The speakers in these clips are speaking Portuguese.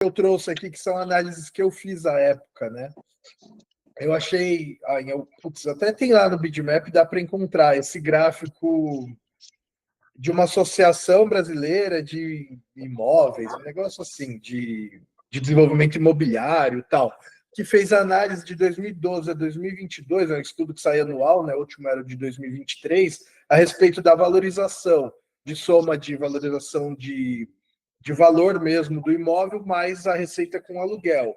eu trouxe aqui, que são análises que eu fiz à época, né? Eu achei, até tem lá no Bitmap, dá para encontrar esse gráfico de uma associação brasileira de imóveis, um negócio assim, de desenvolvimento imobiliário e tal, que fez análise de 2012 a 2022, é um estudo que sai anual, né? O último era de 2023, a respeito da valorização, de soma de valorização de valor mesmo do imóvel, mais a receita com aluguel.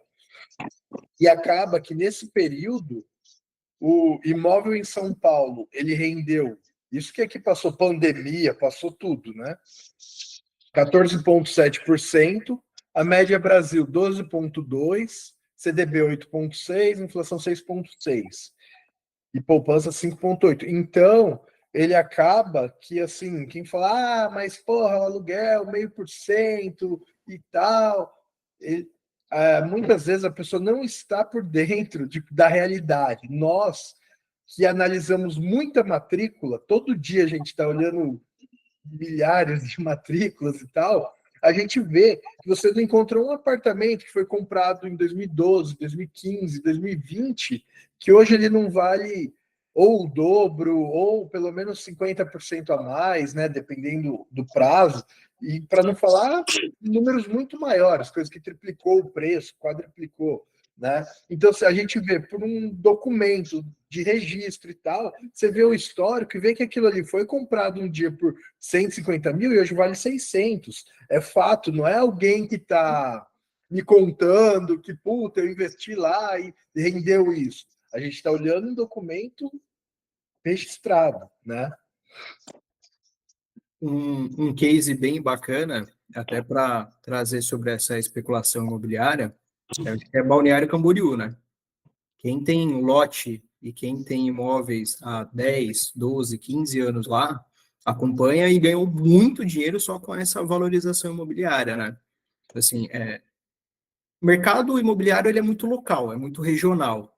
E acaba que nesse período, o imóvel em São Paulo, ele rendeu, isso que aqui passou pandemia, passou tudo, né? 14,7%, a média Brasil 12,2%, CDB 8,6%, inflação 6,6% e poupança 5,8%. Então, ele acaba que, assim, quem fala, mas porra, o aluguel, 0,5% e tal, muitas vezes a pessoa não está por dentro da realidade. Nós, que analisamos muita matrícula, todo dia a gente está olhando milhares de matrículas e tal, a gente vê que você não encontrou um apartamento que foi comprado em 2012, 2015, 2020, que hoje ele não vale ou o dobro, ou pelo menos 50% a mais, né, dependendo do prazo, e para não falar números muito maiores, coisas que triplicou o preço, quadruplicou, né? Então, se a gente vê por um documento de registro e tal, você vê o histórico e vê que aquilo ali foi comprado um dia por 150 mil e hoje vale 600. É fato, não é alguém que está me contando que, puta, eu investi lá e rendeu isso. A gente está olhando um documento registrado, né? Um case bem bacana, até para trazer sobre essa especulação imobiliária, é Balneário Camboriú, né? Quem tem lote e quem tem imóveis há 10, 12, 15 anos lá, acompanha e ganhou muito dinheiro só com essa valorização imobiliária, né? Assim, o mercado imobiliário ele é muito local, é muito regional,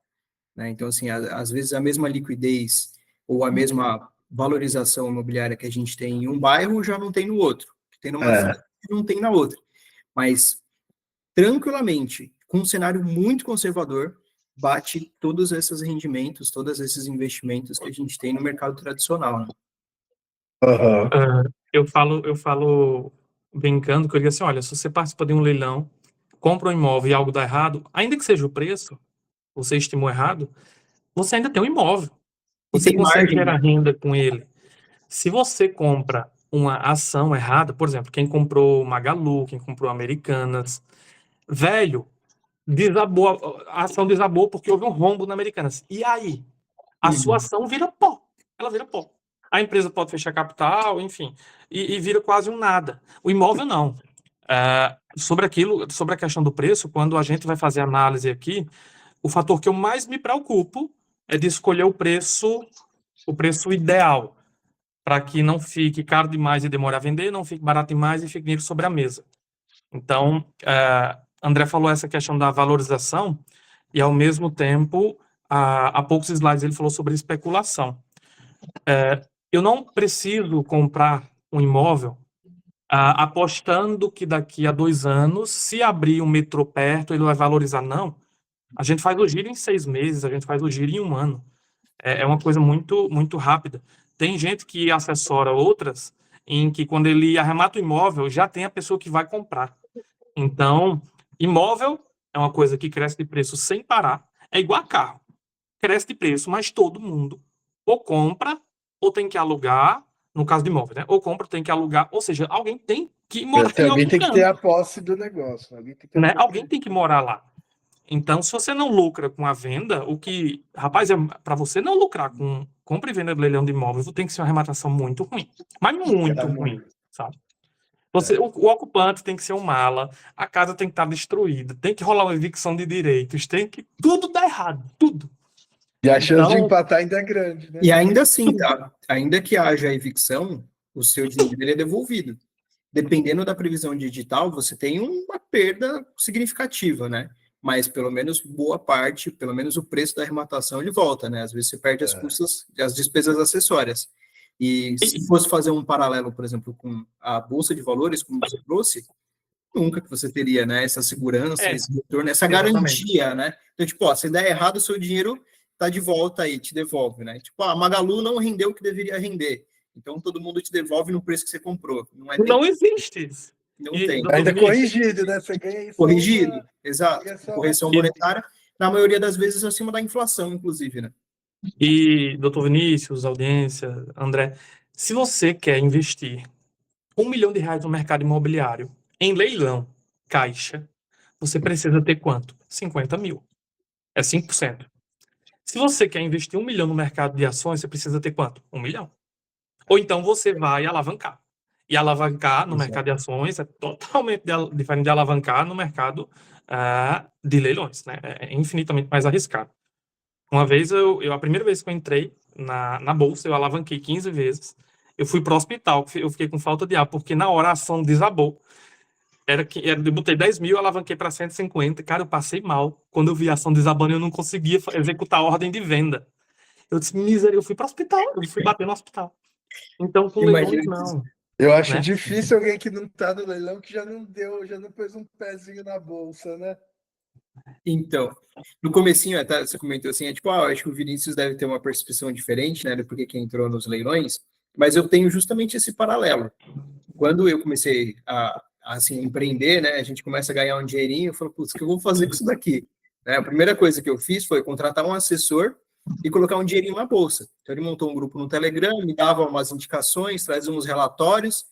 né? Então, assim, às vezes a mesma liquidez ou a mesma valorização imobiliária que a gente tem em um bairro já não tem no outro, que tem numa cidade que não tem na outra. Mas, tranquilamente, com um cenário muito conservador, bate todos esses rendimentos, todos esses investimentos que a gente tem no mercado tradicional. Né? Eu falo brincando que eu digo assim, olha, se você participa de um leilão, compra um imóvel e algo dá errado, ainda que seja o preço, você estimou errado, você ainda tem um imóvel. Você consegue gerar renda com ele. Se você compra uma ação errada, por exemplo, quem comprou Magalu, quem comprou Americanas, velho, desabou, a ação desabou porque houve um rombo na Americanas. E aí? A sua ação vira pó. Ela vira pó. A empresa pode fechar capital, enfim, e vira quase um nada. O imóvel não. Sobre a questão do preço, quando a gente vai fazer análise aqui, o fator que eu mais me preocupo é de escolher o preço ideal, para que não fique caro demais e demore a vender, não fique barato demais e fique dinheiro sobre a mesa. Então, André falou essa questão da valorização e, ao mesmo tempo, há poucos slides ele falou sobre especulação. Eu não preciso comprar um imóvel apostando que daqui a 2 anos, se abrir um metrô perto, ele vai valorizar. Não. A gente faz o giro em 6 meses, a gente faz o giro em 1 ano. É uma coisa muito, muito rápida. Tem gente que assessora outras em que, quando ele arremata o imóvel, já tem a pessoa que vai comprar. Então, imóvel é uma coisa que cresce de preço sem parar. É igual a carro. Cresce de preço, mas todo mundo ou compra ou tem que alugar, no caso de imóvel, né? Ou compra, tem que alugar, ou seja, alguém tem que morar em algum Alguém tem que ter canto, a posse do negócio. né? Alguém tem que morar lá. Então, se você não lucra com a venda, rapaz, para você não lucrar com compra e venda de leilão de imóvel, tem que ser uma arrematação muito ruim. Mas muito ruim, sabe? O ocupante tem que ser um mala, a casa tem que estar destruída, tem que rolar uma evicção de direitos, tudo dá errado, tudo. E a chance de empatar ainda é grande, né? E ainda assim, tá? Ainda que haja evicção, o seu dinheiro é devolvido. Dependendo da previsão de edital, você tem uma perda significativa, né? Mas pelo menos boa parte, pelo menos o preço da arrematação, ele volta, né? Às vezes você perde as custas, as despesas acessórias. E se fosse fazer um paralelo, por exemplo, com a Bolsa de Valores, como você trouxe, nunca que você teria, né, essa segurança, esse retorno, essa exatamente. garantia, né? Então, tipo, ó, se der errado, o seu dinheiro tá de volta aí, te devolve, né? Tipo, a Magalu não rendeu o que deveria render. Então, todo mundo te devolve no preço que você comprou. Não é nem... Não existe isso. Não E, tem. doutor Ainda Vinícius, corrigido, né? Você ganha isso. Corrigido, exato. E Correção monetária, na maioria das vezes, acima da inflação, inclusive, né? e doutor Vinícius, audiência, André, se você quer investir R$ 1 milhão no mercado imobiliário em leilão, caixa, você precisa ter quanto? 50 mil. É 5%. Se você quer investir 1 milhão no mercado de ações, você precisa ter quanto? 1 milhão. Ou então você vai alavancar. E alavancar no mercado de ações é totalmente diferente de alavancar no mercado de leilões, né? É infinitamente mais arriscado. Uma vez, a primeira vez que eu entrei na bolsa, eu alavanquei 15 vezes. Eu fui para o hospital, eu fiquei com falta de ar, porque na hora a ação desabou. Eu botei 10 mil, alavanquei para 150. Cara, eu passei mal. Quando eu vi a ação desabando, eu não conseguia executar a ordem de venda. Eu disse, miséria, eu fui para o hospital, eu fui bater no hospital. Então, com leilões, não. Eu acho Né? difícil alguém que não tá no leilão que já não pôs um pezinho na bolsa, né? Então, no comecinho, até você comentou assim, tipo, acho que o Vinícius deve ter uma percepção diferente, né, do porquê que entrou nos leilões, mas eu tenho justamente esse paralelo. Quando eu comecei a assim, empreender, né, a gente começa a ganhar um dinheirinho, eu falo, putz, o que eu vou fazer com isso daqui? Né, a primeira coisa que eu fiz foi contratar um assessor e colocar um dinheirinho na bolsa. Então, ele montou um grupo no Telegram, me dava umas indicações, trazia uns relatórios,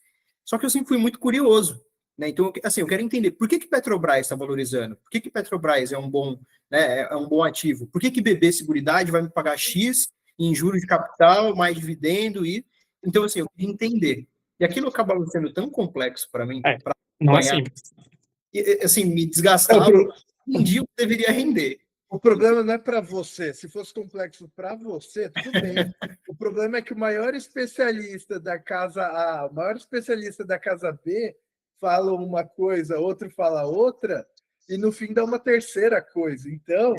só que eu sempre fui muito curioso. Né? Então, assim, eu quero entender por que Petrobras está valorizando, por que Petrobras é um bom, né, é um bom ativo, por que BB Seguridade vai me pagar X em juros de capital, mais dividendo, e então, assim, eu queria entender. E aquilo acabava sendo tão complexo para mim, para Não é acompanhar, simples. e, assim, me desgastava, entendia o que deveria render. O problema não é para você. Se fosse complexo para você, tudo bem. O problema é que o maior especialista da casa A, o maior especialista da casa B, fala uma coisa, outro fala outra, e no fim dá uma terceira coisa. Então,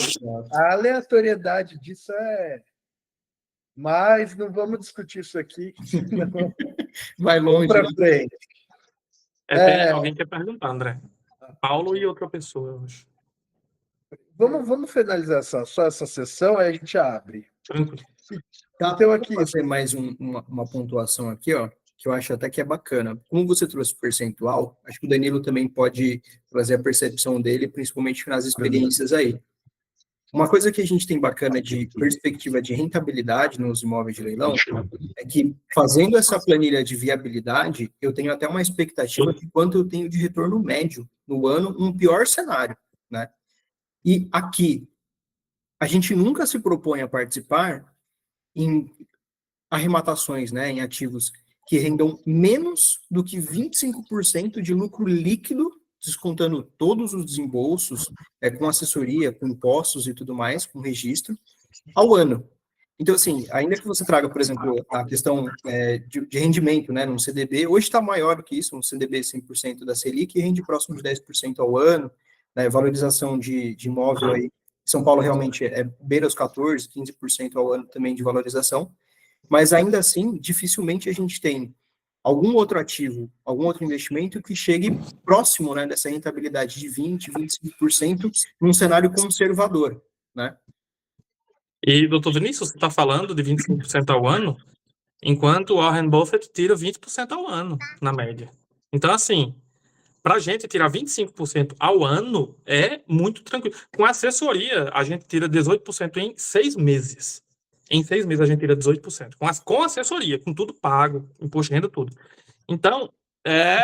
a aleatoriedade disso é... Mas não vamos discutir isso aqui, senão... Vai longe. Para frente. Tem alguém que quer perguntar, André. Paulo e outra pessoa, eu acho. Vamos finalizar só essa sessão, aí a gente abre. Tranquilo. Então, aqui... Vou fazer mais uma pontuação aqui, ó, que eu acho até que é bacana. Como você trouxe percentual, acho que o Danilo também pode trazer a percepção dele, principalmente nas experiências aí. Uma coisa que a gente tem bacana de perspectiva de rentabilidade nos imóveis de leilão é que, fazendo essa planilha de viabilidade, eu tenho até uma expectativa de quanto eu tenho de retorno médio no ano, um pior cenário, né? E aqui, a gente nunca se propõe a participar em arrematações, né, em ativos que rendam menos do que 25% de lucro líquido, descontando todos os desembolsos, com assessoria, com impostos e tudo mais, com registro, ao ano. Então, assim, ainda que você traga, por exemplo, a questão de rendimento, né, num CDB, hoje está maior do que isso, um CDB 100% da Selic rende próximo de 10% ao ano, né, valorização de imóvel aí, São Paulo realmente beira os 14%, 15% ao ano também de valorização, mas ainda assim, dificilmente a gente tem algum outro ativo, algum outro investimento que chegue próximo, né, dessa rentabilidade de 20%, 25% num cenário conservador, né? E, doutor Vinícius, você está falando de 25% ao ano, enquanto o Warren Buffett tira 20% ao ano, na média. Então, assim, para a gente tirar 25% ao ano é muito tranquilo. Com assessoria, a gente tira 18% em 6 meses. Em 6 meses a gente tira 18%. Com assessoria, com tudo pago, imposto de renda, tudo. Então,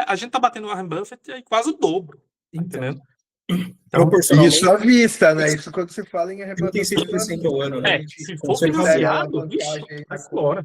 a gente está batendo o Warren Buffett aí quase o dobro. Tá entendendo? Então, proporcionalmente, isso à vista, né? Isso quando se fala em arrebatação. 36% ao ano, né? Se for financiado, vai embora.